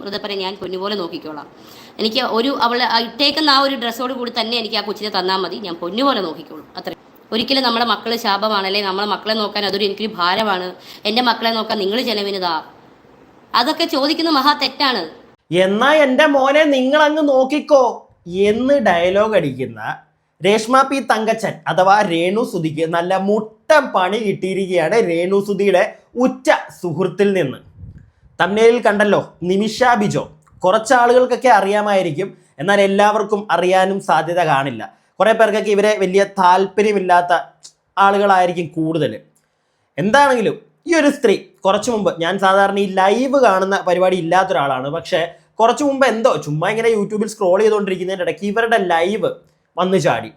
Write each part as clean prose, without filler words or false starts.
ഋതപ്പനെ ഞാൻ പൊന്നുപോലെ നോക്കിക്കോളാം. എനിക്ക് അവൾ ഇട്ടേക്കുന്ന ആ ഒരു ഡ്രസ്സോട് കൂടി തന്നെ എനിക്ക് ആ കൊച്ചിനെ തന്നാൽ മതി, ഞാൻ പൊന്നുപോലെ നോക്കിക്കോളും. അത്രയും. ഒരിക്കലും നമ്മുടെ മക്കൾ ശാപമാണല്ലേ, നമ്മളെ മക്കളെ നോക്കാൻ അതൊരു എനിക്കൊരു ഭാരമാണ്, എൻ്റെ മക്കളെ നോക്കാൻ നിങ്ങൾ ചെലവിനതാ, അതൊക്കെ ചോദിക്കുന്നത് മഹാ തെറ്റാണ്. എന്നാ എൻ്റെ മോനെ നിങ്ങൾ അങ്ങ് നോക്കിക്കോ എന്ന് ഡയലോഗ് അടിക്കുന്ന രേഷ്മ പി തങ്കച്ചൻ അഥവാ രേണുസുധിക്ക് നല്ല മുട്ടം പണി കിട്ടിയിരിക്കുകയാണ് രേണുസുധിയുടെ ഉറ്റ സുഹൃത്തിൽ നിന്ന്. തമ്മിലിൽ കണ്ടല്ലോ, നിമിഷ ബിജോ. കുറച്ച് ആളുകൾക്കൊക്കെ അറിയാമായിരിക്കും, എന്നാൽ എല്ലാവർക്കും അറിയാനും സാധ്യത കാണില്ല. കുറേ പേർക്കൊക്കെ ഇവരെ വലിയ താല്പര്യമില്ലാത്ത ആളുകളായിരിക്കും കൂടുതൽ. എന്താണെങ്കിലും ഈ ഒരു സ്ത്രീ കുറച്ചു മുമ്പ്, ഞാൻ സാധാരണ ഈ ലൈവ് കാണുന്ന പരിപാടി ഇല്ലാത്ത ഒരാളാണ്, പക്ഷേ കുറച്ചു മുമ്പ് എന്തോ ചുമ്മാ ഇങ്ങനെ യൂട്യൂബിൽ സ്ക്രോൾ ചെയ്തുകൊണ്ടിരിക്കുന്നതിൻ്റെ ഇടയ്ക്ക് ഇവരുടെ ലൈവ് വന്നു ചാടി.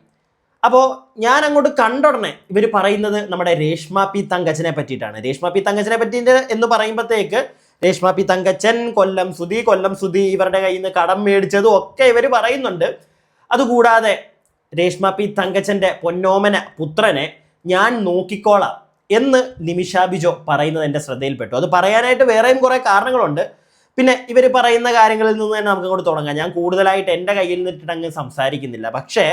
അപ്പോൾ ഞാൻ അങ്ങോട്ട് കണ്ടുടനെ ഇവർ പറയുന്നത് നമ്മുടെ രേഷ്മ പി തങ്കച്ചനെ പറ്റിയിട്ടാണ്. രേഷ്മ പി തങ്കച്ചനെ പറ്റിയിട്ട് എന്ന് പറയുമ്പോഴത്തേക്ക് രേഷ്മ പി തങ്കച്ചൻ, കൊല്ലം സുധി ഇവരുടെ കയ്യിൽ നിന്ന് കടം മേടിച്ചതും ഒക്കെ ഇവർ പറയുന്നുണ്ട്. അതുകൂടാതെ രേഷ്മ പി തങ്കച്ചൻ്റെ പൊന്നോമന പുത്രനെ ഞാൻ നോക്കിക്കോളാം എന്ന് നിമിഷ ബിജോ പറയുന്നത് എൻ്റെ ശ്രദ്ധയിൽപ്പെട്ടു. അത് പറയാനായിട്ട് വേറെയും കുറേ കാരണങ്ങളുണ്ട്. പിന്നെ ഇവർ പറയുന്ന കാര്യങ്ങളിൽ നിന്ന് തന്നെ നമുക്ക് അങ്ങോട്ട് തുടങ്ങാം. ഞാൻ കൂടുതലായിട്ട് എൻ്റെ കയ്യിൽ നിന്നിട്ട് അങ്ങ് സംസാരിക്കുന്നില്ല. പക്ഷേ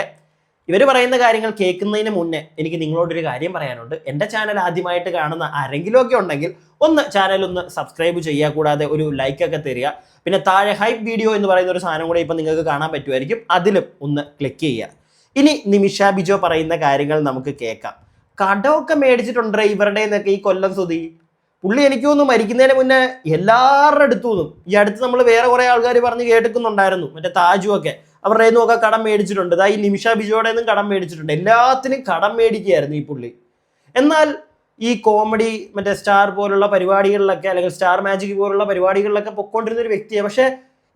ഇവർ പറയുന്ന കാര്യങ്ങൾ കേൾക്കുന്നതിന് മുന്നേ എനിക്ക് നിങ്ങളോടൊരു കാര്യം പറയാനുണ്ട്. എൻ്റെ ചാനൽ ആദ്യമായിട്ട് കാണുന്ന ആരെങ്കിലും ഒക്കെ ഉണ്ടെങ്കിൽ ചാനൽ ഒന്ന് സബ്സ്ക്രൈബ് ചെയ്യുക, കൂടാതെ ഒരു ലൈക്കൊക്കെ തരിക. പിന്നെ താഴെ ഹൈപ്പ് വീഡിയോ എന്ന് പറയുന്ന ഒരു സാധനം കൂടെ ഇപ്പം നിങ്ങൾക്ക് കാണാൻ പറ്റുമായിരിക്കും, അതിലും ഒന്ന് ക്ലിക്ക് ചെയ്യുക. ഇനി നിമിഷ ബിജോ പറയുന്ന കാര്യങ്ങൾ നമുക്ക് കേൾക്കാം. കടമൊക്കെ മേടിച്ചിട്ടുണ്ട് ഇവരുടെ നിന്നൊക്കെ ഈ കൊല്ലം സുധി. പുള്ളി എനിക്ക് തോന്നുന്നു മരിക്കുന്നതിന് മുന്നേ എല്ലാവരുടെ അടുത്തു നിന്നും, ഈ അടുത്ത് നമ്മൾ വേറെ കുറേ ആൾക്കാർ പറഞ്ഞ് കേൾക്കുന്നുണ്ടായിരുന്നു, മറ്റേ താജു ഒക്കെ, അവരുടെ നിന്നൊക്കെ കടം മേടിച്ചിട്ടുണ്ട്. ഈ നിമിഷ ബിജോയുടെ നിന്നും കടം മേടിച്ചിട്ടുണ്ട്. എല്ലാത്തിനും കടം മേടിക്കുകയായിരുന്നു ഈ പുള്ളി. എന്നാൽ ഈ കോമഡി മറ്റേ സ്റ്റാർ പോലുള്ള പരിപാടികളിലൊക്കെ, അല്ലെങ്കിൽ സ്റ്റാർ മാജിക് പോലുള്ള പരിപാടികളിലൊക്കെ പൊക്കോണ്ടിരുന്ന ഒരു വ്യക്തിയാണ്. പക്ഷേ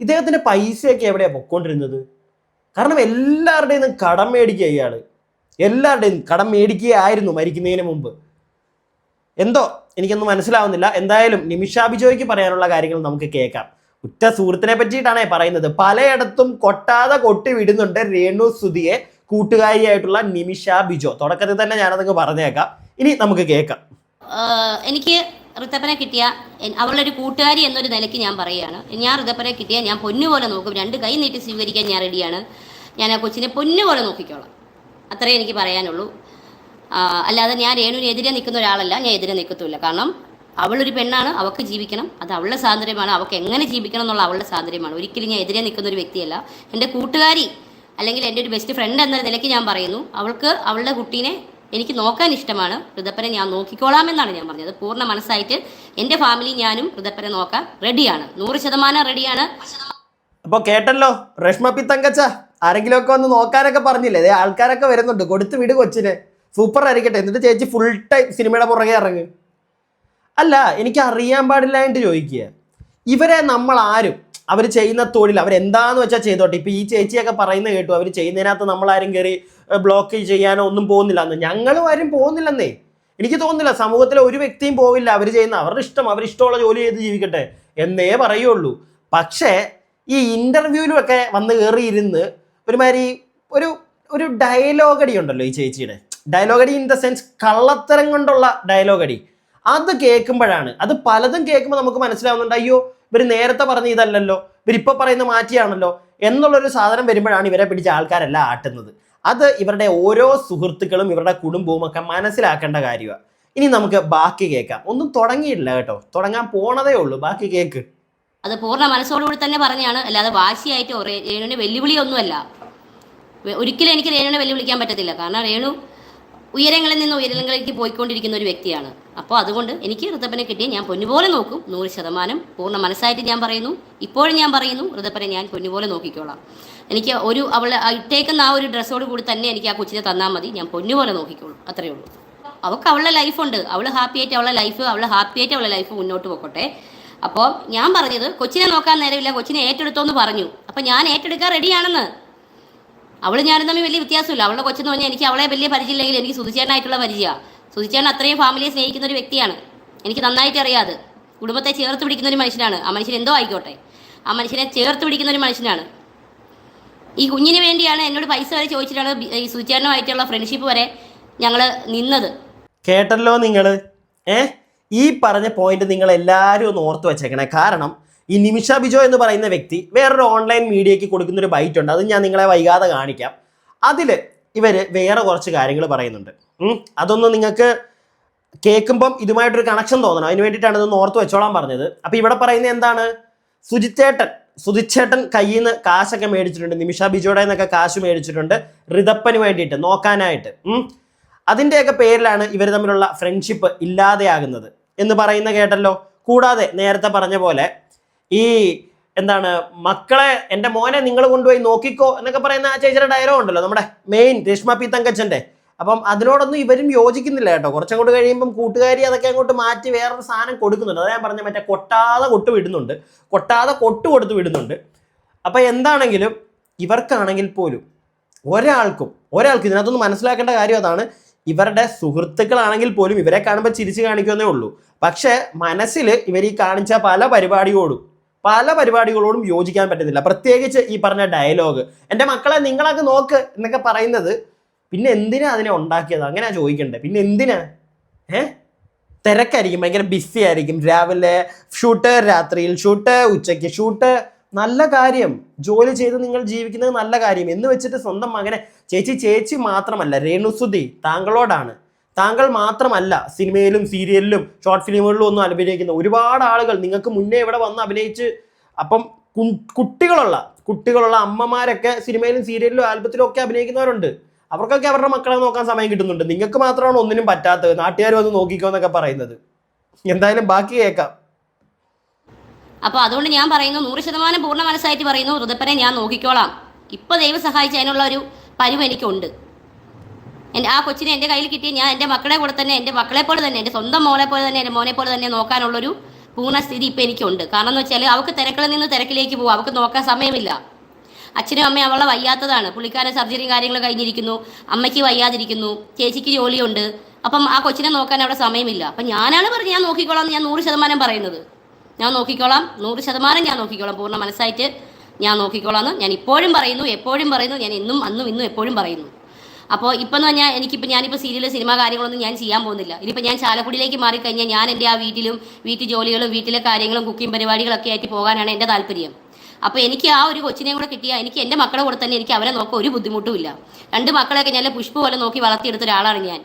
ഇദ്ദേഹത്തിൻ്റെ പൈസയൊക്കെ എവിടെയാണ് പൊക്കോണ്ടിരുന്നത്? കാരണം എല്ലാവരുടെയും നിന്നും കടം മേടിക്കുക ഇയാൾ, എല്ലാവരുടെയും കടം മേടിക്കുകയായിരുന്നു മരിക്കുന്നതിന് മുമ്പ്. എന്തോ എനിക്കൊന്നും മനസ്സിലാവുന്നില്ല. എന്തായാലും നിമിഷ ബിജോയ്ക്ക് പറയാനുള്ള കാര്യങ്ങൾ നമുക്ക് കേൾക്കാം. ഉറ്റ സുഹൃത്തിനെ പറ്റിയിട്ടാണ് പറയുന്നത്. പലയിടത്തും കൊട്ടി വിടുന്നുണ്ട് രേണുസുധിയെ കൂട്ടുകാരിയായിട്ടുള്ള നിമിഷ ബിജോ. തുടക്കത്തിൽ തന്നെ ഞാനതൊക്കെ പറഞ്ഞേക്കാം. ഇനി നമുക്ക് കേൾക്കാം. എനിക്ക് ഋതപ്പനെ കിട്ടിയ, അവളൊരു കൂട്ടുകാരി എന്നൊരു നിലയ്ക്ക് ഞാൻ പറയുകയാണ്, ഞാൻ ഋതപ്പനെ കിട്ടിയാൽ ഞാൻ പൊന്നുപോലെ നോക്കും, 2 കൈ നീട്ടി സ്വീകരിക്കാൻ ഞാൻ റെഡിയാണ്. ഞാൻ ആ കൊച്ചിനെ പൊന്നുപോലെ നോക്കിക്കോളാം. അത്രേ എനിക്ക് പറയാനുള്ളൂ. അല്ലാതെ ഞാൻ രേണുവിനെതിരെ നിൽക്കുന്ന ഒരാളല്ല, ഞാൻ എതിരെ നിൽക്കത്തുമില്ല. കാരണം അവളൊരു പെണ്ണാണ്, അവൾക്ക് ജീവിക്കണം, അത് അവളുടെ സ്വാതന്ത്ര്യമാണ്, അവൾക്ക് എങ്ങനെ ജീവിക്കണം എന്നുള്ള അവളുടെ സ്വാതന്ത്ര്യമാണ്. ഒരിക്കലും ഞാൻ എതിരെ നിൽക്കുന്ന ഒരു വ്യക്തിയല്ല. എൻ്റെ കൂട്ടുകാരി അല്ലെങ്കിൽ എൻ്റെ ഒരു ബെസ്റ്റ് ഫ്രണ്ട് എന്ന നിലയ്ക്ക് ഞാൻ പറയുന്നു, അവൾക്ക് അവളുടെ കുട്ടീനെ എനിക്ക് നോക്കാൻ ഇഷ്ടമാണ്. ഋതപ്പനെ ഞാൻ നോക്കിക്കോളാമെന്നാണ് ഞാൻ പറഞ്ഞത്. പൂർണ്ണ മനസ്സായിട്ട് എൻ്റെ ഫാമിലി ഞാനും ഋതപ്പനെ നോക്കാൻ റെഡിയാണ്, 100% റെഡിയാണ്. അപ്പോൾ കേട്ടല്ലോ രേഷ്മ പി തങ്കച്ച, ആരെങ്കിലും ഒക്കെ വന്ന് നോക്കാനൊക്കെ പറഞ്ഞില്ലേ? അതേ ആൾക്കാരൊക്കെ വരുന്നുണ്ട്, കൊടുത്ത് വിട് കൊച്ചിനെ, സൂപ്പർ ആയിരിക്കട്ടെ. എന്നിട്ട് ചേച്ചി ഫുൾ ടൈം സിനിമയുടെ പുറകെ ഇറങ്ങ്. അല്ല, എനിക്ക് അറിയാൻ പാടില്ലായിട്ട് ചോദിക്കുക, ഇവരെ നമ്മൾ ആരും, അവർ ചെയ്യുന്ന തൊഴിൽ അവരെന്താന്ന് വെച്ചാൽ ചെയ്തോട്ടെ. ഇപ്പം ഈ ചേച്ചിയൊക്കെ പറയുന്നത് കേട്ടു, അവർ ചെയ്യുന്നതിനകത്ത് നമ്മളാരും കയറി ബ്ലോക്ക് ചെയ്യാനോ ഒന്നും പോകുന്നില്ല എന്ന്. ഞങ്ങളും ആരും പോകുന്നില്ലെന്നേ, എനിക്ക് തോന്നുന്നില്ല. സമൂഹത്തിലെ ഒരു വ്യക്തിയും പോവില്ല. അവർ ചെയ്യുന്ന അവരുടെ ഇഷ്ടം, അവരിഷ്ടമുള്ള ജോലി ചെയ്ത് ജീവിക്കട്ടെ എന്നേ പറയുള്ളൂ. പക്ഷേ ഈ ഇൻ്റർവ്യൂവിലൊക്കെ വന്ന് കയറിയിരുന്ന് ഒരുമാതിരി ഒരു ഡയലോഗടി ഉണ്ടല്ലോ ഈ ചേച്ചിയുടെ. ഡയലോഗടി ഇൻ ദ സെൻസ് കള്ളത്തരം കൊണ്ടുള്ള ഡയലോഗടി. അത് കേൾക്കുമ്പോഴാണ്, അത് പലതും കേൾക്കുമ്പോൾ നമുക്ക് മനസ്സിലാവുന്നുണ്ട്, അയ്യോ ഇവർ നേരത്തെ പറഞ്ഞ ഇതല്ലല്ലോ, ഇവരിപ്പോൾ പറയുന്ന മാറ്റിയാണല്ലോ എന്നുള്ളൊരു സാധനം വരുമ്പോഴാണ് ഇവരെ പിടിച്ച ആൾക്കാരെല്ലാം ആട്ടുന്നത്. അത് ഇവരുടെ ഓരോ സുഹൃത്തുക്കളും ഇവരുടെ കുടുംബവും ഒക്കെ മനസ്സിലാക്കേണ്ട കാര്യമാണ്. ഇനി നമുക്ക് ബാക്കി കേൾക്കാം. ഒന്നും തുടങ്ങിയിട്ടില്ല കേട്ടോ, തുടങ്ങാൻ പോണതേ ഉള്ളൂ. ബാക്കി കേൾക്ക്. അത് പൂർണ്ണ മനസ്സോടുകൂടി തന്നെ പറഞ്ഞാണ്, അല്ലാതെ വാശിയായിട്ടോ രേണുവിനെ വെല്ലുവിളിയൊന്നുമല്ല. ഒരിക്കലും എനിക്ക് രേണുവിനെ വെല്ലുവിളിക്കാൻ പറ്റത്തില്ല. കാരണം രേണു ഉയരങ്ങളിൽ നിന്ന് ഉയരങ്ങളിലേക്ക് പോയിക്കൊണ്ടിരിക്കുന്ന ഒരു വ്യക്തിയാണ്. അപ്പോൾ അതുകൊണ്ട് എനിക്ക് ഋതപ്പനെ കിട്ടിയാൽ ഞാൻ പൊന്നുപോലെ നോക്കും, 100% പൂർണ്ണ മനസ്സായിട്ട് ഞാൻ പറയുന്നു. ഇപ്പോഴും ഞാൻ പറയുന്നു, ഋതപ്പനെ ഞാൻ പൊന്നുപോലെ നോക്കിക്കോളാം. എനിക്ക് അവൾ ഇട്ടേക്കുന്ന ആ ഒരു ഡ്രസ്സോട് കൂടി തന്നെ എനിക്ക് ആ കൊച്ചിനെ തന്നാൽ മതി, ഞാൻ പൊന്നുപോലെ നോക്കിക്കോളും. അത്രയേ ഉള്ളൂ. അവൾക്ക് അവളുടെ ലൈഫുണ്ട്, അവൾ ഹാപ്പിയായിട്ട് അവളുടെ ലൈഫ് മുന്നോട്ട് പോയിക്കോട്ടെ. അപ്പോൾ ഞാൻ പറഞ്ഞത് കൊച്ചിനെ നോക്കാൻ നേരമില്ല, കൊച്ചിനെ ഏറ്റെടുത്തോന്ന് പറഞ്ഞു. അപ്പം ഞാൻ ഏറ്റെടുക്കാൻ റെഡിയാണെന്ന്. അവൾ ഞാനും തമ്മിൽ വലിയ വ്യത്യാസമില്ല. അവളുടെ കൊച്ചെന്ന് പറഞ്ഞാൽ എനിക്ക് അവളെ വലിയ പരിചയമില്ലെങ്കിൽ എനിക്ക് സുധിച്ചേട്ടനായിട്ടുള്ള പരിചയമാണ്. സുധിച്ചേട്ടൻ അത്രയും ഫാമിലിയെ സ്നേഹിക്കുന്ന ഒരു വ്യക്തിയാണ്, എനിക്ക് നന്നായിട്ട് അറിയാതെ. കുടുംബത്തെ ചേർത്ത് പിടിക്കുന്ന ഒരു മനുഷ്യനാണ്. ആ മനുഷ്യൻ എന്തോ ആയിക്കോട്ടെ, ആ മനുഷ്യനെ ചേർത്ത് പിടിക്കുന്ന ഒരു മനുഷ്യനാണ്. ഈ കുഞ്ഞിന് വേണ്ടിയാണ് എന്നോട് പൈസ വരെ ചോദിച്ചിട്ടാണ് ഈ സുധിച്ചേട്ടനുമായിട്ടുള്ള ഫ്രണ്ട്ഷിപ്പ് വരെ ഞങ്ങൾ നിന്നത്. കേട്ടല്ലോ നിങ്ങൾ. ഈ പറഞ്ഞ പോയിന്റ് നിങ്ങൾ എല്ലാവരും ഒന്ന് ഓർത്ത് വെച്ചേക്കണേ. കാരണം ഈ നിമിഷ ബിജോ എന്ന് പറയുന്ന വ്യക്തി വേറൊരു ഓൺലൈൻ മീഡിയയ്ക്ക് കൊടുക്കുന്ന ഒരു ബൈറ്റ് ഉണ്ട്, അത് ഞാൻ നിങ്ങളെ വൈകാതെ കാണിക്കാം. അതിൽ ഇവർ വേറെ കുറച്ച് കാര്യങ്ങൾ പറയുന്നുണ്ട്. അതൊന്നും നിങ്ങൾക്ക് കേൾക്കുമ്പം ഇതുമായിട്ടൊരു കണക്ഷൻ തോന്നണം, അതിന് വേണ്ടിയിട്ടാണ് ഇതൊന്ന് ഓർത്ത് വെച്ചോളാൻ പറഞ്ഞത്. അപ്പോൾ ഇവിടെ പറയുന്നത് എന്താണ്, സുജിച്ചേട്ടൻ കയ്യിൽ നിന്ന് കാശൊക്കെ മേടിച്ചിട്ടുണ്ട്, നിമിഷ ബിജോയുടെ നിന്നൊക്കെ കാശ് മേടിച്ചിട്ടുണ്ട് ഋതപ്പന് വേണ്ടിയിട്ട് നോക്കാനായിട്ട്. അതിൻ്റെയൊക്കെ പേരിലാണ് ഇവർ തമ്മിലുള്ള ഫ്രണ്ട്ഷിപ്പ് ഇല്ലാതെയാകുന്നത് എന്ന് പറയുന്ന കേട്ടല്ലോ. കൂടാതെ നേരത്തെ പറഞ്ഞ പോലെ ഈ എന്താണ് മക്കളെ എൻ്റെ മോനെ നിങ്ങൾ കൊണ്ടുപോയി നോക്കിക്കോ എന്നൊക്കെ പറയുന്ന ആ ചേച്ചിയുടെ ഡയലോഗ് ഉണ്ടല്ലോ, നമ്മുടെ മെയിൻ രേഷ്മ പി തങ്കച്ചൻ്റെ. അപ്പം അതിനോടൊന്നും ഇവരും യോജിക്കുന്നില്ല കേട്ടോ. കുറച്ചങ്ങോട്ട് കഴിയുമ്പം കൂട്ടുകാരി അതൊക്കെ അങ്ങോട്ട് മാറ്റി വേറൊരു സാധനം കൊടുക്കുന്നുണ്ട്. അതാ ഞാൻ പറഞ്ഞ മറ്റേ കൊട്ടാതെ കൊട്ട് കൊടുത്ത് വിടുന്നുണ്ട്. അപ്പം എന്താണെങ്കിലും ഇവർക്കാണെങ്കിൽ പോലും ഒരാൾക്ക് ഇതിനകത്തൊന്ന് മനസ്സിലാക്കേണ്ട കാര്യം അതാണ്, ഇവരുടെ സുഹൃത്തുക്കളാണെങ്കിൽ പോലും ഇവരെ കാണുമ്പോൾ ചിരിച്ച് കാണിക്കുന്നേ ഉള്ളൂ. പക്ഷേ മനസ്സിൽ ഇവർ ഈ കാണിച്ച പല പരിപാടികളോടും യോജിക്കാൻ പറ്റുന്നില്ല. പ്രത്യേകിച്ച് ഈ പറഞ്ഞ ഡയലോഗ്, എൻ്റെ മക്കളെ നിങ്ങളൊക്കെ നോക്ക് എന്നൊക്കെ പറയുന്നത്, പിന്നെ എന്തിനാ അതിനെ ഉണ്ടാക്കിയത് അങ്ങനെയാ ചോദിക്കണ്ടേ? പിന്നെ എന്തിനാ? തിരക്കായിരിക്കും, ഭയങ്കര ബിസി ആയിരിക്കും. രാവിലെ ഷൂട്ട്, രാത്രിയിൽ ഷൂട്ട്, ഉച്ചയ്ക്ക് ഷൂട്ട്. നല്ല കാര്യം, ജോലി ചെയ്ത് നിങ്ങൾ ജീവിക്കുന്നത് നല്ല കാര്യം എന്ന് വെച്ചിട്ട് സ്വന്തം മകനെ ചേച്ചി മാത്രമല്ല രേണുസുതി താങ്കളോടാണ്. താങ്കൾ മാത്രമല്ല സിനിമയിലും സീരിയലിലും ഷോർട്ട് ഫിലിമുകളിലും ഒന്നും അഭിനയിക്കുന്ന ഒരുപാട് ആളുകൾ നിങ്ങൾക്ക് മുന്നേ ഇവിടെ വന്ന് അഭിനയിച്ച്, അപ്പം കുട്ടികളുള്ള അമ്മമാരൊക്കെ സിനിമയിലും സീരിയലിലും ആൽബത്തിലും ഒക്കെ അഭിനയിക്കുന്നവരുണ്ട്. അവർക്കൊക്കെ അവരുടെ മക്കളെ നോക്കാൻ സമയം കിട്ടുന്നുണ്ട്. നിങ്ങൾക്ക് മാത്രമാണ് ഒന്നിനും പറ്റാത്തത്, നാട്ടുകാർ വന്ന് നോക്കിക്കോ എന്നൊക്കെ പറയുന്നത്. എന്തായാലും ബാക്കി കേൾക്കാം. അപ്പോൾ അതുകൊണ്ട് ഞാൻ പറയുന്നു, 100% പൂർണ്ണ മനസ്സായിട്ട് പറയുന്നു, ഋതപ്പനെ ഞാൻ നോക്കിക്കോളാം. ഇപ്പോൾ ദൈവം സഹായിച്ച് അതിനുള്ള ഒരു പരിവ് എനിക്കുണ്ട്. ആ കൊച്ചിനെ എൻ്റെ കയ്യിൽ കിട്ടി ഞാൻ എൻ്റെ മക്കളെ പോലെ തന്നെ, എൻ്റെ മക്കളെ പോലെ തന്നെ, എൻ്റെ സ്വന്തം മോളെ പോലെ തന്നെ, എൻ്റെ മോനെ പോലെ തന്നെ നോക്കാനുള്ളൊരു പൂർണ്ണ സ്ഥിതി ഇപ്പം എനിക്കുണ്ട്. കാരണം എന്ന് വെച്ചാൽ അവൾക്ക് തിരക്കിൽ നിന്ന് തിരക്കിലേക്ക് പോകും, അവൾക്ക് നോക്കാൻ സമയമില്ല. അച്ഛനും അമ്മയും അവളെ വയ്യാത്തതാണ്, പുള്ളിക്കാരൻ സർജറിയും കാര്യങ്ങളും കഴിഞ്ഞിരിക്കുന്നു, അമ്മയ്ക്ക് വയ്യാതിരിക്കുന്നു, ചേച്ചിക്ക് ജോലിയുണ്ട്. അപ്പം ആ കൊച്ചിനെ നോക്കാൻ അവിടെ സമയമില്ല. അപ്പം ഞാനാണ് പറഞ്ഞത് ഞാൻ നോക്കിക്കോളാം എന്ന്. ഞാൻ 100% പറയുന്നത് ഞാൻ നോക്കിക്കോളാം, 100% ഞാൻ നോക്കിക്കോളാം, പൂർണ്ണ മനസ്സായിട്ട് ഞാൻ നോക്കിക്കോളാം എന്ന് ഞാൻ ഇപ്പോഴും പറയുന്നു, എപ്പോഴും പറയുന്നു. ഞാൻ അന്നും എപ്പോഴും പറയുന്നു. അപ്പോൾ ഇപ്പം എന്ന് പറഞ്ഞാൽ ഞാനിപ്പോൾ സിനിമ കാര്യങ്ങളൊന്നും ഞാൻ ചെയ്യാൻ പോകുന്നില്ല. ഇനിയിപ്പോൾ ഞാൻ ചാലക്കുടിയിലേക്ക് മാറിക്കഴിഞ്ഞാൽ ഞാൻ എൻ്റെ ആ വീട്ടു ജോലികളും വീട്ടിലെ കാര്യങ്ങളും കുക്കിംഗ് പരിപാടികളൊക്കെ ആയിട്ട് പോകാനാണ് എൻ്റെ താല്പര്യം. അപ്പോൾ എനിക്ക് ആ ഒരു കൊച്ചിനെയും കൂടെ കിട്ടിയാൽ എനിക്ക് എൻ്റെ മക്കളെ കൂടെ തന്നെ എനിക്ക് അവരെ നോക്കാൻ ഒരു ബുദ്ധിമുട്ടും ഇല്ല. 2 മക്കളെയൊക്കെ ഞാൻ പുഷ്പ പോലെ നോക്കി വളർത്തിയെടുത്ത ഒരാളാണ് ഞാൻ.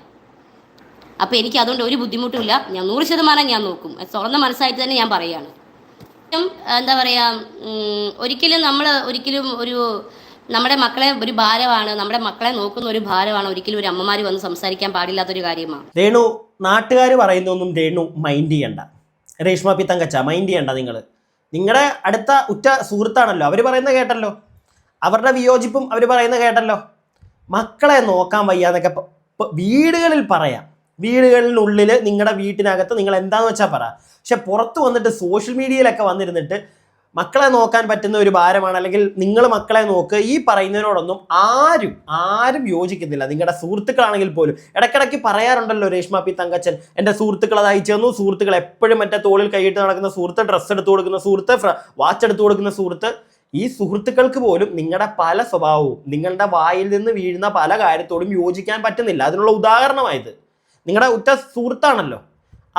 അപ്പോൾ എനിക്ക് അതുകൊണ്ട് ഒരു ബുദ്ധിമുട്ടുമില്ല. ഞാൻ 100% ഞാൻ നോക്കും, തുറന്ന മനസ്സായിട്ട് തന്നെ ഞാൻ പറയുകയാണ്. എന്താ പറയുക, ഒരിക്കലും നമ്മുടെ മക്കളെ ഒരു ഭാരമാണ്, നമ്മുടെ മക്കളെ നോക്കുന്ന ഒരു ഭാരമാണ് ഒരിക്കലും ഒരു അമ്മമാർ വന്ന് സംസാരിക്കാൻ പാടില്ലാത്തൊരു കാര്യമാണ്. രേണു, നാട്ടുകാർ പറയുന്നൊന്നും രേണു മൈൻഡ് ചെയ്യണ്ട. രേഷ്മ പി തങ്കച്ച മൈൻഡ് ചെയ്യണ്ട. നിങ്ങളുടെ അടുത്ത ഉറ്റ സുഹൃത്താണല്ലോ, അവർ പറയുന്നത് കേട്ടല്ലോ, അവരുടെ വിയോജിപ്പും അവർ പറയുന്നത് കേട്ടല്ലോ. മക്കളെ നോക്കാൻ വയ്യാന്നൊക്കെ വീടുകളിൽ പറയാം, വീടുകളിനുള്ളിൽ നിങ്ങളുടെ വീട്ടിനകത്ത് നിങ്ങൾ എന്താന്ന് വെച്ചാൽ പറ. പക്ഷെ പുറത്ത് വന്നിട്ട് സോഷ്യൽ മീഡിയയിലൊക്കെ വന്നിരുന്നിട്ട് മക്കളെ നോക്കാൻ പറ്റുന്ന ഒരു ഭാരമാണ്, അല്ലെങ്കിൽ നിങ്ങൾ മക്കളെ നോക്ക്, ഈ പറയുന്നതിനോടൊന്നും ആരും യോജിക്കുന്നില്ല. നിങ്ങളുടെ സുഹൃത്തുക്കളാണെങ്കിൽ പോലും ഇടയ്ക്കിടയ്ക്ക് പറയാറുണ്ടല്ലോ രേഷ്മ പി തങ്കച്ചൻ, എൻ്റെ സുഹൃത്തുക്കൾ അത് അയച്ചു തന്നു, സുഹൃത്തുക്കൾ എപ്പോഴും മറ്റേ തോളിൽ കൈയിട്ട് നടക്കുന്ന സുഹൃത്ത്, ഡ്രസ്സ് എടുത്തു കൊടുക്കുന്ന സുഹൃത്ത്, വാച്ച് എടുത്തു കൊടുക്കുന്ന സുഹൃത്ത്. ഈ സുഹൃത്തുക്കൾക്ക് പോലും നിങ്ങളുടെ പല സ്വഭാവവും, നിങ്ങളുടെ വായിൽ നിന്ന് വീഴുന്ന പല കാര്യത്തോടും യോജിക്കാൻ പറ്റുന്നില്ല. അതിനുള്ള ഉദാഹരണമായത് നിങ്ങളുടെ ഉറ്റ സുഹൃത്താണല്ലോ,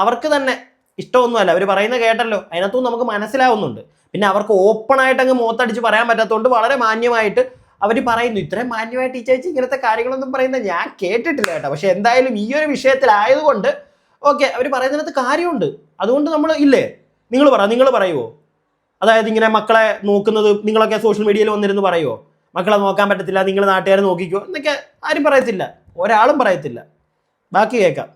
അവർക്ക് തന്നെ ഇഷ്ടമൊന്നുമല്ല. അവർ പറയുന്നത് കേട്ടല്ലോ, അതിനകത്തും നമുക്ക് മനസ്സിലാവുന്നുണ്ട്. പിന്നെ അവർക്ക് ഓപ്പണായിട്ട് അങ്ങ് മുഖത്തടിച്ച് പറയാൻ പറ്റാത്തതുകൊണ്ട് വളരെ മാന്യമായിട്ട് അവർ പറയുന്നു. ഇത്രയും മാന്യമായിട്ട് ഈ ചേച്ചി ഇങ്ങനത്തെ കാര്യങ്ങളൊന്നും പറയുന്നത് ഞാൻ കേട്ടിട്ടില്ല കേട്ടോ. പക്ഷെ എന്തായാലും ഈ ഒരു വിഷയത്തിലായതുകൊണ്ട് ഓക്കെ, അവർ പറയുന്നതിനകത്ത് കാര്യമുണ്ട്. അതുകൊണ്ട് നമ്മൾ ഇല്ലേ, നിങ്ങൾ പറയുമോ? അതായത് ഇങ്ങനെ മക്കളെ നോക്കുന്നത് നിങ്ങളൊക്കെ സോഷ്യൽ മീഡിയയിൽ വന്നിരുന്ന് പറയുമോ? മക്കളെ നോക്കാൻ പറ്റത്തില്ല, നിങ്ങൾ നാട്ടുകാർ നോക്കിക്കോ എന്നൊക്കെ ആരും പറയത്തില്ല, ഒരാളും പറയത്തില്ല. ബാക്കി കേൾക്കാം.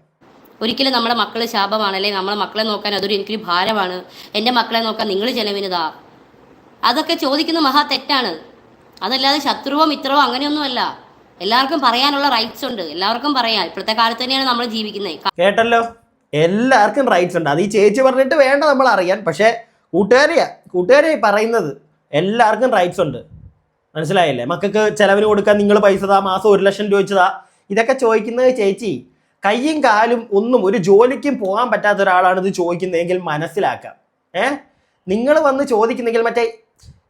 ഒരിക്കലും നമ്മുടെ മക്കൾ ശാപമാണ്, അല്ലെങ്കിൽ നമ്മളെ മക്കളെ നോക്കാൻ അതൊരു എനിക്കൊരു ഭാരമാണ്, എൻ്റെ മക്കളെ നോക്കാൻ നിങ്ങൾ ചെലവിനതാ, അതൊക്കെ ചോദിക്കുന്നത് മഹാ തെറ്റാണ്. അതല്ലാതെ ശത്രുവോ മിത്രവോ അങ്ങനെയൊന്നുമല്ല. എല്ലാവർക്കും പറയാനുള്ള റൈറ്റ്സ് ഉണ്ട്, എല്ലാവർക്കും പറയാം. ഇപ്പോഴത്തെ കാലത്ത് തന്നെയാണ് നമ്മൾ ജീവിക്കുന്നത്. കേട്ടല്ലോ, എല്ലാവർക്കും റൈറ്റ്സ് ഉണ്ട്. അത് ഈ ചേച്ചി പറഞ്ഞിട്ട് വേണ്ട നമ്മൾ അറിയാൻ. പക്ഷേ കൂട്ടുകാരെ പറയുന്നത് എല്ലാവർക്കും റൈറ്റ്സ് ഉണ്ട്, മനസ്സിലായില്ലേ? മക്കൾക്ക് ചെലവിന് കൊടുക്കാൻ നിങ്ങൾ പൈസ താ, മാസം 1 ലക്ഷം ചോദിച്ചതാ, ഇതൊക്കെ ചോദിക്കുന്നത് ചേച്ചി കയ്യും കാലും ഒന്നും ഒരു ജോലിക്കും പോകാൻ പറ്റാത്ത ഒരാളാണ് ഇത് ചോദിക്കുന്നതെങ്കിൽ മനസ്സിലാക്കാം. നിങ്ങൾ വന്ന് ചോദിക്കുന്നെങ്കിൽ മറ്റേ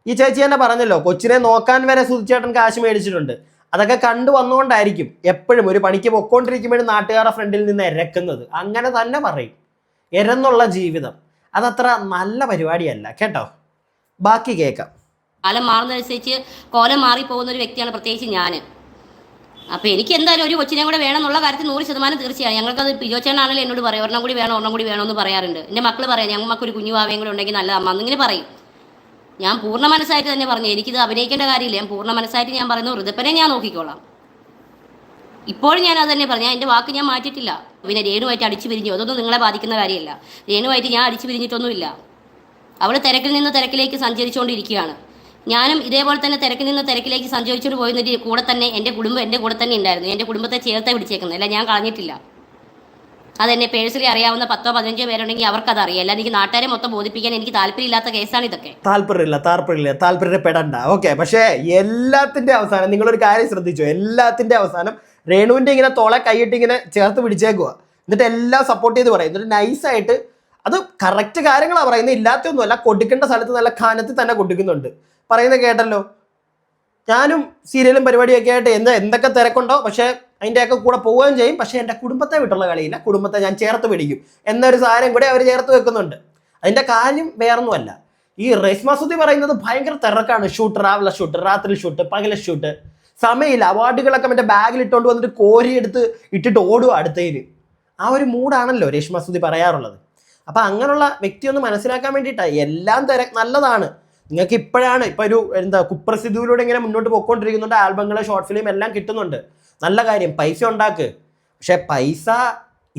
ഈ ചേച്ചി തന്നെ പറഞ്ഞല്ലോ, കൊച്ചിനെ നോക്കാൻ വരെ സുധിച്ചേട്ടൻ കാശ് മേടിച്ചിട്ടുണ്ട്. അതൊക്കെ കണ്ടു വന്നുകൊണ്ടായിരിക്കും എപ്പോഴും ഒരു പണിക്ക് പൊക്കോണ്ടിരിക്കുമ്പോഴും നാട്ടുകാരുടെ ഫ്രണ്ടിൽ നിന്ന് ഇരക്കുന്നത്. അങ്ങനെ തന്നെ പറയും. ഇരന്നുള്ള ജീവിതം അതത്ര നല്ല പരിപാടിയല്ല കേട്ടോ. ബാക്കി കേൾക്കാം. കാലം മാറുന്നതനുസരിച്ച് കോലം മാറിപ്പോകുന്ന ഒരു വ്യക്തിയാണ് പ്രത്യേകിച്ച് ഞാൻ. അപ്പോൾ എനിക്ക് എന്തായാലും ഒരു കൊച്ചിനെ കൂടെ വേണം എന്നുള്ള കാര്യത്തിൽ 100% തീർച്ചയാണ്. ഞങ്ങൾക്കത് പിജോച്ചേനാണെങ്കിലും എന്നോട് പറയും ഒരെണ്ണം കൂടി വേണമെന്ന് പറയാറുണ്ട്. എൻ്റെ മക്കൾ പറയാം ഞങ്ങൾക്കൊരു കുഞ്ഞു ഭാവയും കൂടെ ഉണ്ടെങ്കിൽ നല്ലതമ്മ എന്നിങ്ങനെ പറയും. ഞാൻ പൂർണ്ണ മനസ്സായിട്ട് തന്നെ പറഞ്ഞു, എനിക്കിത് അഭിനയിക്കേണ്ട കാര്യമില്ല. ഞാൻ പൂർണ്ണ മനസ്സായിട്ട് ഞാൻ പറയുന്നു, ഋതുപ്പനെ ഞാൻ നോക്കിക്കോളാം. ഇപ്പോഴും ഞാൻ അത് തന്നെ പറഞ്ഞു, എൻ്റെ വാക്ക് ഞാൻ മാറ്റിയിട്ടില്ല. പിന്നെ രേണുവായിട്ട് അടിച്ചു പിരിഞ്ഞു, അതൊന്നും നിങ്ങളെ ബാധിക്കുന്ന കാര്യമല്ല. രേണുവായിട്ട് ഞാൻ അടിച്ചു പിരിഞ്ഞിട്ടൊന്നുമില്ല. അവൾ തിരക്കിൽ നിന്ന് തിരക്കിലേക്ക് സഞ്ചരിച്ചുകൊണ്ടിരിക്കുകയാണ്. ഞാനും ഇതേപോലെ തന്നെ തിരക്കിൽ നിന്ന് തിരക്കിലേക്ക് സഞ്ചരിച്ചുകൊണ്ട് പോയിരുന്നിട്ട് കൂടെ തന്നെ എൻ്റെ കുടുംബം എൻ്റെ കൂടെ തന്നെ ഉണ്ടായിരുന്നു. എൻ്റെ കുടുംബത്തെ ചേർത്തേ പിടിച്ചേക്കുന്നത്, അല്ല ഞാൻ കളഞ്ഞിട്ടില്ല. അതെന്നെ പേഴ്സണലി അറിയാവുന്ന 10-15 പേരുണ്ടെങ്കിൽ അവർക്കത് അറിയാം. അല്ലാതെ എനിക്ക് നാട്ടുകാരെ മൊത്തം ബോധിപ്പിക്കാൻ എനിക്ക് താല്പര്യമില്ലാത്ത കേസാണ് ഇതൊക്കെ. താല്പര്യപ്പെടണ്ട. ഓക്കെ, പക്ഷേ എല്ലാത്തിന്റെ അവസാനം നിങ്ങളൊരു കാര്യം ശ്രദ്ധിച്ചോ, എല്ലാത്തിന്റെ അവസാനം രേണുവിന്റെ ഇങ്ങനെ തോളെ കൈയിട്ട് ഇങ്ങനെ ചേർത്ത് പിടിച്ചേക്കുക. എന്നിട്ട് എല്ലാം സപ്പോർട്ട് ചെയ്ത് പറയും. എന്നിട്ട് നൈസായിട്ട് അത് കറക്റ്റ് കാര്യങ്ങളാണ് പറയുന്നത്, ഇല്ലാത്തൊന്നുമല്ല. കൊടുക്കേണ്ട സ്ഥലത്ത് നല്ല ഖാനത്തിൽ തന്നെ കൊടുക്കുന്നുണ്ട്. പറയുന്നത് കേട്ടല്ലോ. ഞാനും സീരിയലും പരിപാടിയൊക്കെ ആയിട്ട് എന്തൊക്കെ തിരക്കുണ്ടോ, പക്ഷേ അതിൻ്റെയൊക്കെ കൂടെ പോവുകയും ചെയ്യും. പക്ഷേ എൻ്റെ കുടുംബത്തെ വിട്ടുള്ള കളിയില്ല, കുടുംബത്തെ ഞാൻ ചേർത്ത് പിടിക്കും എന്നൊരു സാധനം കൂടെ അവർ ചേർത്ത് വെക്കുന്നുണ്ട്. അതിൻ്റെ കാര്യം വേറൊന്നുമല്ല. ഈ രേഷ്മ സുധി പറയുന്നത് ഭയങ്കര തിരക്കാണ്. ഷൂട്ട്, രാവിലെ ഷൂട്ട്, രാത്രി ഷൂട്ട്, പകല ഷൂട്ട്, സമയമില്ല. അവാർഡുകളൊക്കെ മറ്റേ ബാഗിൽ ഇട്ടുകൊണ്ട് വന്നിട്ട് കോരിയെടുത്ത് ഇട്ടിട്ട് ഓടുക അടുത്തതിൽ. ആ ഒരു മൂഡാണല്ലോ രേഷ്മ സുധി പറയാറുള്ളത്. അപ്പം അങ്ങനെയുള്ള വ്യക്തിയൊന്ന് മനസ്സിലാക്കാൻ വേണ്ടിയിട്ടാണ്. എല്ലാം നല്ലതാണ്. നിങ്ങൾക്ക് ഇപ്പോഴാണ് ഒരു കുപ്രസിദ്ധിയിലൂടെ ഇങ്ങനെ മുന്നോട്ട് പോയിക്കൊണ്ടിരിക്കുന്നുണ്ട്. ആൽബങ്ങൾ, ഷോർട്ട് ഫിലിം എല്ലാം കിട്ടുന്നുണ്ട്. നല്ല കാര്യം, പൈസ ഉണ്ടാക്ക്. പക്ഷെ പൈസ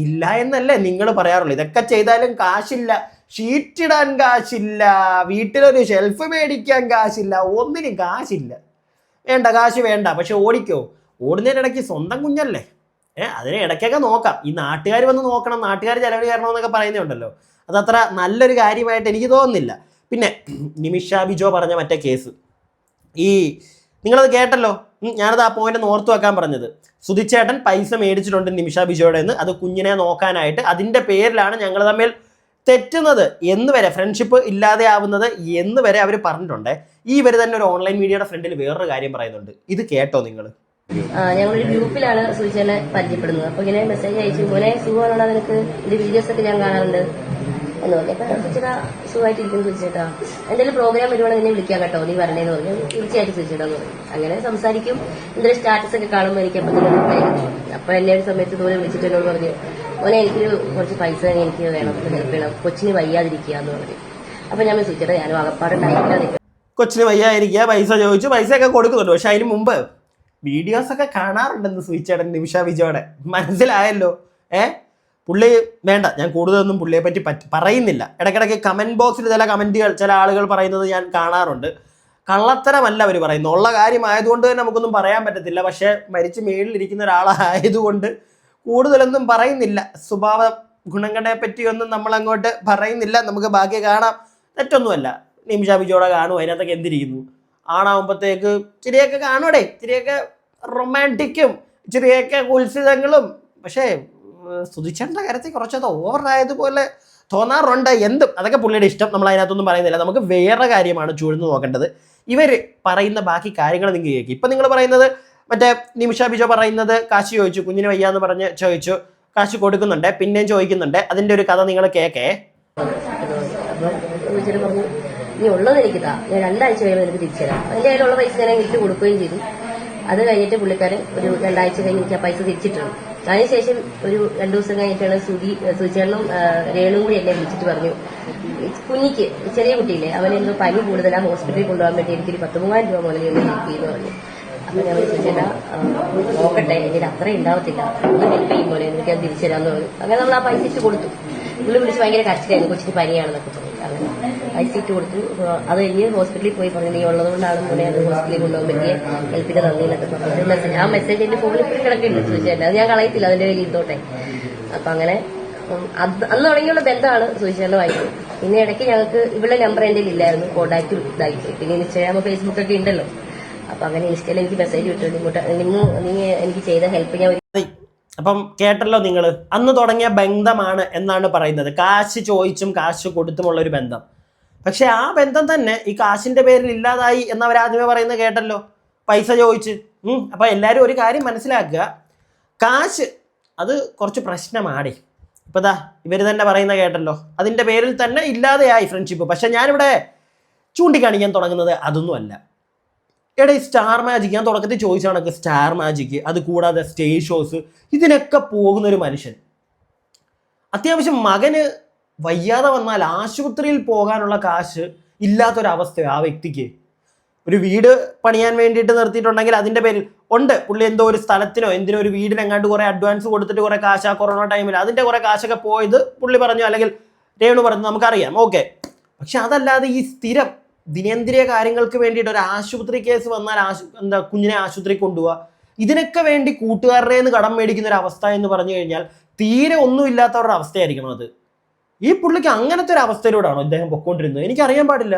ഇല്ല എന്നല്ലേ നിങ്ങൾ പറയാറുള്ളൂ. ഇതൊക്കെ ചെയ്താലും കാശില്ല, ഷീറ്റിടാൻ കാശില്ല, വീട്ടിലൊരു ഷെൽഫ് മേടിക്കാൻ കാശില്ല, ഒന്നിനും കാശില്ല. വേണ്ട, കാശ് വേണ്ട. പക്ഷെ ഓടിക്കോ, ഓടുന്നതിനിടയ്ക്ക് സ്വന്തം കുഞ്ഞല്ലേ, അതിനെ ഇടയ്ക്കൊക്കെ നോക്കാം. ഈ നാട്ടുകാർ വന്ന് നോക്കണം, നാട്ടുകാർ ചെലവ് കയറണമെന്നൊക്കെ പറയുന്നുണ്ടല്ലോ, അതത്ര നല്ലൊരു കാര്യമായിട്ട് എനിക്ക് തോന്നുന്നില്ല. പിന്നെ നിമിഷ ബിജോ പറഞ്ഞ മറ്റേ കേസ്, നിങ്ങളത് കേട്ടല്ലോ. ഞാനത് ആ പോയിന്റ് ഓർത്ത് വെക്കാൻ പറഞ്ഞത്. സുധിച്ചേട്ടൻ പൈസ മേടിച്ചിട്ടുണ്ട് നിമിഷ ബിജോയുടെ നിന്ന്, അത് കുഞ്ഞിനെ നോക്കാനായിട്ട്. അതിൻ്റെ പേരിലാണ് ഞങ്ങൾ തമ്മിൽ തെറ്റുന്നത് എന്ന് വരെ, ഫ്രണ്ട്ഷിപ്പ് ഇല്ലാതെ ആവുന്നത് എന്ന് വരെ അവർ പറഞ്ഞിട്ടുണ്ട്. ഇവർ തന്നെ ഒരു ഓൺലൈൻ മീഡിയയുടെ ഫ്രണ്ടിൽ വേറൊരു കാര്യം പറയുന്നുണ്ട്. ഇത് കേട്ടോ നിങ്ങൾ? ഞങ്ങളൊരു ഗ്രൂപ്പിലാണ് സുധിച്ചേട്ടനെ പരിചയപ്പെടുന്നത്. അപ്പോൾ ഇങ്ങനെ മെസ്സേജ് അയച്ചു, മോനെ സുഖമാണോ, നിനക്ക് എൻ്റെ വീഡിയോസ് ഒക്കെ ഞാൻ കാണാറുണ്ട് എന്ന് പറഞ്ഞു. അപ്പം സുധിച്ചേട്ടാ സുഖമായിട്ടിരിക്കുന്നു സുധിച്ചേട്ടാ, എന്തെങ്കിലും പ്രോഗ്രാം വരുവാണെങ്കിൽ നിന്നെ വിളിക്കാം കേട്ടോ, നീ വരണേന്ന് പറഞ്ഞു. തീർച്ചയായിട്ടും സുധിച്ചേട്ടാന്ന് പറഞ്ഞു. അങ്ങനെ സംസാരിക്കും. എന്തെങ്കിലും സ്റ്റാറ്റസ് ഒക്കെ കാണുമ്പോൾ എനിക്ക് അപ്പം തന്നെ റിപ്ലൈ. അപ്പോൾ എന്നെ ഒരു സമയത്ത് ഇതുപോലെ വിളിച്ചിട്ട് എന്നോട് പറഞ്ഞു, മോനെ എനിക്കൊരു കുറച്ച് പൈസ എനിക്ക് വേണം, ഹെൽപ്പ് ചെയ്യണം, കൊച്ചിന് വയ്യാതിരിക്കുക എന്ന് പറഞ്ഞു. അപ്പം ഞാൻ സുധിച്ചേട്ടാ ഞാനും അകപ്പാട് ടൈമിലാണ് നിൽക്കുന്നത്. കൊച്ചിന് വയ്യാതിരിക്കുക, പൈസ ചോദിച്ചു, പൈസയൊക്കെ കൊടുക്കുന്നുണ്ട്. പക്ഷെ അതിന് മുമ്പ് വീഡിയോസൊക്കെ കാണാറുണ്ടെന്ന് സുധിച്ചേട്ടൻ നിമിഷ ബിജോയുടെ. മനസ്സിലായല്ലോ. പുള്ളി വേണ്ട, ഞാൻ കൂടുതലൊന്നും പുള്ളിയെ പറ്റി പറയുന്നില്ല. ഇടയ്ക്കിടയ്ക്ക് കമൻറ്റ് ബോക്സിൽ ചില കമൻറ്റുകൾ ചില ആളുകൾ പറയുന്നത് ഞാൻ കാണാറുണ്ട്. കള്ളത്തരമല്ല അവർ പറയുന്നത്, ഉള്ള കാര്യമായതുകൊണ്ട് തന്നെ നമുക്കൊന്നും പറയാൻ പറ്റത്തില്ല. പക്ഷേ മരിച്ച് മേളിലിരിക്കുന്ന ഒരാളായതുകൊണ്ട് കൂടുതലൊന്നും പറയുന്നില്ല. സ്വഭാവ ഗുണങ്ങളെ പറ്റിയൊന്നും നമ്മളങ്ങോട്ട് പറയുന്നില്ല. നമുക്ക് ബാക്കി കാണാം, തെറ്റൊന്നുമല്ല. നിമിഷ ബിജോടെ കാണും, അതിനകത്തൊക്കെ എന്തിരിക്കുന്നു. ആണാവുമ്പോഴത്തേക്ക് ഇച്ചിരിയൊക്കെ കാണൂടെ, ഇച്ചിരിയൊക്കെ റൊമാൻറ്റിക്കും, ഇച്ചിരിയൊക്കെ ഉത്സിതങ്ങളും. പക്ഷേ സുധിച്ചേട്ടൻ്റെ കാര്യത്തിൽ കുറച്ചത് ഓവറായതുപോലെ തോന്നാറുണ്ട്. എന്തും അതൊക്കെ പുള്ളിയുടെ ഇഷ്ടം, നമ്മൾ അതിനകത്തൊന്നും പറയുന്നില്ല. നമുക്ക് വേറെ കാര്യമാണ് ചൂഴ്ന്നു നോക്കേണ്ടത്. ഇവർ പറയുന്ന ബാക്കി കാര്യങ്ങൾ നിങ്ങൾ കേൾക്കും. ഇപ്പം നിങ്ങൾ പറയുന്നത് മറ്റേ നിമിഷ ബിജോ പറയുന്നത് കാശ് ചോദിച്ചു, കുഞ്ഞിന് വയ്യാന്ന് പറഞ്ഞ് ചോദിച്ചു, കാശ് കൊടുക്കുന്നുണ്ട്, പിന്നെയും ചോദിക്കുന്നുണ്ട്. അതിൻ്റെ ഒരു കഥ നിങ്ങൾ കേൾക്കേ. പറഞ്ഞു, നീ ഉള്ളത് എനിക്കിതാ, ഞാൻ 2 ആഴ്ച കഴിയുമ്പോൾ എനിക്ക് തിരിച്ചു തരാം. അതിൻ്റെ കയ്യിലുള്ള പൈസ ഞാൻ വീട്ടിൽ കൊടുക്കുകയും ചെയ്തു. അത് കഴിഞ്ഞിട്ട് പുള്ളിക്കാരൻ ഒരു 2 ആഴ്ച കഴിഞ്ഞ് എനിക്ക് ആ പൈസ തിരിച്ചിട്ടുണ്ട്. അതിനുശേഷം ഒരു 2 ദിവസം കഴിഞ്ഞിട്ടാണ് സുധിച്ചേട്ടനും രേണുവും കൂടി എന്നെ വിളിച്ചിട്ട് പറഞ്ഞു, കുഞ്ഞിക്ക് ചെറിയ കുട്ടിയില്ലേ, അവനെന്തോ പനി കൂടുതലാണ്, ഹോസ്പിറ്റലിൽ കൊണ്ടുപോകാൻ വേണ്ടി എനിക്കൊരു 10,000 രൂപ മുതൽ ഒന്ന് ഹെൽപ്പ് ചെയ്യുമെന്ന് പറഞ്ഞു. അപ്പം ഞാൻ സുധിച്ചേട്ടാ നോക്കട്ടെ, എനിക്ക് അത്രയും ഉണ്ടാവത്തില്ല, ഒന്ന് ഹെൽപ്പ് ചെയ്യും പോലെ എനിക്ക് അത് തിരിച്ചു തരാമെന്ന് പറഞ്ഞു. അങ്ങനെ നമ്മൾ ആ പൈസ ഇട്ട് കൊടുത്തു. പുള്ളി വിളിച്ച് ഭയങ്കര കരച്ചിലായിരുന്നു, കൊച്ചിന് പനിയാണെന്നൊക്കെ പറഞ്ഞു. അങ്ങനെ പൈസ ഇട്ട് കൊടുത്തു. അത് കഴിഞ്ഞ് ഹോസ്പിറ്റലിൽ പോയി പറഞ്ഞു, നീ ഉള്ളതുകൊണ്ടാണ് മോനെ അത് ഹോസ്പിറ്റലിൽ കൊണ്ടുപോകാൻ പറ്റിയ, ഹെൽപ്പിന്റെ നന്ദി എന്നൊക്കെ പറഞ്ഞു. മെസ്സേജ്, ആ മെസ്സേജ് എന്റെ ഫോണിൽ ഇപ്പോഴും കിടക്കുന്നുണ്ട് സുധിച്ചേട്ടൻ. അത് ഞാൻ കളയത്തില്ല, അതിന്റെ വലിയ ഇതോട്ടെ. അപ്പൊ അങ്ങനെ അന്ന് തുടങ്ങിയുള്ള ബന്ധമാണ് സുധിച്ചേട്ടനുമായിട്ട്. പിന്നെ ഇടയ്ക്ക് ഞങ്ങൾക്ക് ഇവിടെ നമ്പർ എൻ്റെ ഇല്ലായിരുന്നു, കോണ്ടാക്ട് ഇതായിട്ട്. പിന്നെ ഇൻസ്റ്റാഗ്രാം, ഫേസ്ബുക്ക് ഒക്കെ ഉണ്ടല്ലോ. അപ്പൊ അങ്ങനെ ഇൻസ്റ്റയിൽ എനിക്ക് മെസ്സേജ് വിട്ടു, ഇങ്ങോട്ട് നീ എനിക്ക് ചെയ്ത ഹെൽപ്പ് ഞാൻ. അപ്പം കേട്ടല്ലോ നിങ്ങൾ, അന്ന് തുടങ്ങിയ ബന്ധമാണ് എന്നാണ് പറയുന്നത്. കാശ് ചോദിച്ചും കാശ് കൊടുത്തുമുള്ള ഒരു ബന്ധം. പക്ഷെ ആ ബന്ധം തന്നെ ഈ കാശിന്റെ പേരിൽ ഇല്ലാതായി എന്നവരാദ്യമേ പറയുന്നത് കേട്ടല്ലോ, പൈസ ചോദിച്ച്. അപ്പൊ എല്ലാവരും ഒരു കാര്യം മനസ്സിലാക്കുക, കാശ് അത് കുറച്ച് പ്രശ്നമാണ്. ഇപ്പൊ ഇവർ തന്നെ പറയുന്ന കേട്ടല്ലോ, അതിന്റെ പേരിൽ തന്നെ ഇല്ലാതെയായി ഫ്രണ്ട്ഷിപ്പ്. പക്ഷെ ഞാനിവിടെ ചൂണ്ടിക്കാണിക്കാൻ തുടങ്ങുന്നത് അതൊന്നുമല്ല. എടാ ഈ സ്റ്റാർ മാജിക്, ഞാൻ തുടക്കത്തിൽ ചോദിച്ച കണക്ക് സ്റ്റാർ മാജിക്, അത് കൂടാതെ സ്റ്റേജ് ഷോസ്, ഇതിനൊക്കെ പോകുന്ന ഒരു മനുഷ്യൻ അത്യാവശ്യം മകന് വയ്യാതെ വന്നാൽ ആശുപത്രിയിൽ പോകാനുള്ള കാശ് ഇല്ലാത്തൊരവസ്ഥയോ ആ വ്യക്തിക്ക്. ഒരു വീട് പണിയാൻ വേണ്ടിയിട്ട് നിർത്തിയിട്ടുണ്ടെങ്കിൽ അതിൻ്റെ പേരിൽ ഉണ്ട്, പുള്ളി എന്തോ ഒരു സ്ഥലത്തിനോ എന്തിനോ ഒരു വീടിനെങ്ങാണ്ട് കുറേ അഡ്വാൻസ് കൊടുത്തിട്ട് കുറേ കാശ് ആ കൊറോണ ടൈമിൽ അതിൻ്റെ കുറേ കാശൊക്കെ പോയത് പുള്ളി പറഞ്ഞു, അല്ലെങ്കിൽ രേണു പറഞ്ഞു, നമുക്കറിയാം, ഓക്കെ. പക്ഷെ അതല്ലാതെ ഈ സ്ഥിരം ദിനേന്ദ്രിയ കാര്യങ്ങൾക്ക് വേണ്ടിയിട്ട് ഒരു ആശുപത്രി കേസ് വന്നാൽ കുഞ്ഞിനെ ആശുപത്രി കൊണ്ടുപോവുക, ഇതിനൊക്കെ വേണ്ടി കൂട്ടുകാരുടെ നിന്ന് കടം മേടിക്കുന്ന ഒരു അവസ്ഥ എന്ന് പറഞ്ഞു കഴിഞ്ഞാൽ തീരെ ഒന്നുമില്ലാത്തവരുടെ അവസ്ഥയായിരിക്കണം അത്. ഈ പുള്ളിക്ക് അങ്ങനത്തെ ഒരു അവസ്ഥയിലൂടെയാണോ ഇദ്ദേഹം പൊക്കോണ്ടിരുന്നത്? എനിക്കറിയാൻ പാടില്ല.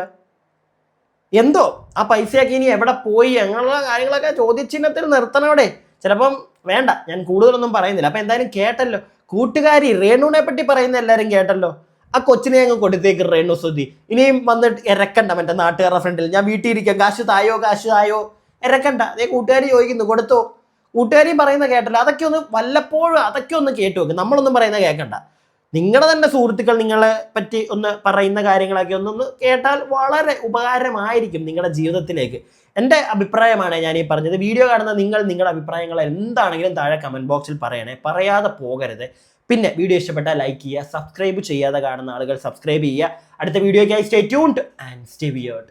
എന്തോ ആ പൈസയൊക്കെ ഇനി എവിടെ പോയി അങ്ങനെയുള്ള കാര്യങ്ങളൊക്കെ ചോദ്യചിഹ്നത്തിൽ നിർത്തണവിടെ. ചിലപ്പം വേണ്ട, ഞാൻ കൂടുതലൊന്നും പറയുന്നില്ല. അപ്പം എന്തായാലും കേട്ടല്ലോ, കൂട്ടുകാരി രേണുവിനെ പറ്റി പറയുന്ന എല്ലാവരും കേട്ടല്ലോ. ആ കൊച്ചിനെ അങ്ങ് കൊടുത്തേക്ക് രേണു സുധി. ഇനിയും വന്നിട്ട് ഇറക്കണ്ട മറ്റേ നാട്ടുകാരുടെ ഫ്രണ്ടിൽ, ഞാൻ വീട്ടിൽ ഇരിക്കാം, കാശ് തായോ ഇറക്കണ്ട. അതേ കൂട്ടുകാരി ചോദിക്കുന്നു, കൊടുത്തോ. കൂട്ടുകാരിയും പറയുന്ന കേട്ടല്ലോ. അതൊക്കെ ഒന്ന് വല്ലപ്പോഴും അതൊക്കെ ഒന്ന് കേട്ടു നോക്ക്, നമ്മളൊന്നും പറയുന്ന കേൾക്കണ്ട. നിങ്ങളുടെ തന്നെ സുഹൃത്തുക്കൾ നിങ്ങളെ പറ്റി ഒന്ന് പറയുന്ന കാര്യങ്ങളൊക്കെ ഒന്ന് കേട്ടാൽ വളരെ ഉപകാരമായിരിക്കും നിങ്ങളുടെ ജീവിതത്തിലേക്ക്. എൻ്റെ അഭിപ്രായമാണ് ഞാൻ ഈ പറഞ്ഞത്. വീഡിയോ കാണുന്ന നിങ്ങളുടെ അഭിപ്രായങ്ങൾ എന്താണെങ്കിലും താഴെ കമൻറ്റ് ബോക്സിൽ പറയണേ, പറയാതെ പോകരുത്. പിന്നെ വീഡിയോ ഇഷ്ടപ്പെട്ടാൽ ലൈക്ക് ചെയ്യുക, സബ്സ്ക്രൈബ് ചെയ്യാതെ കാണുന്ന ആളുകൾ സബ്സ്ക്രൈബ് ചെയ്യുക. അടുത്ത വീഡിയോയ്ക്കായി stay tuned and stay weird.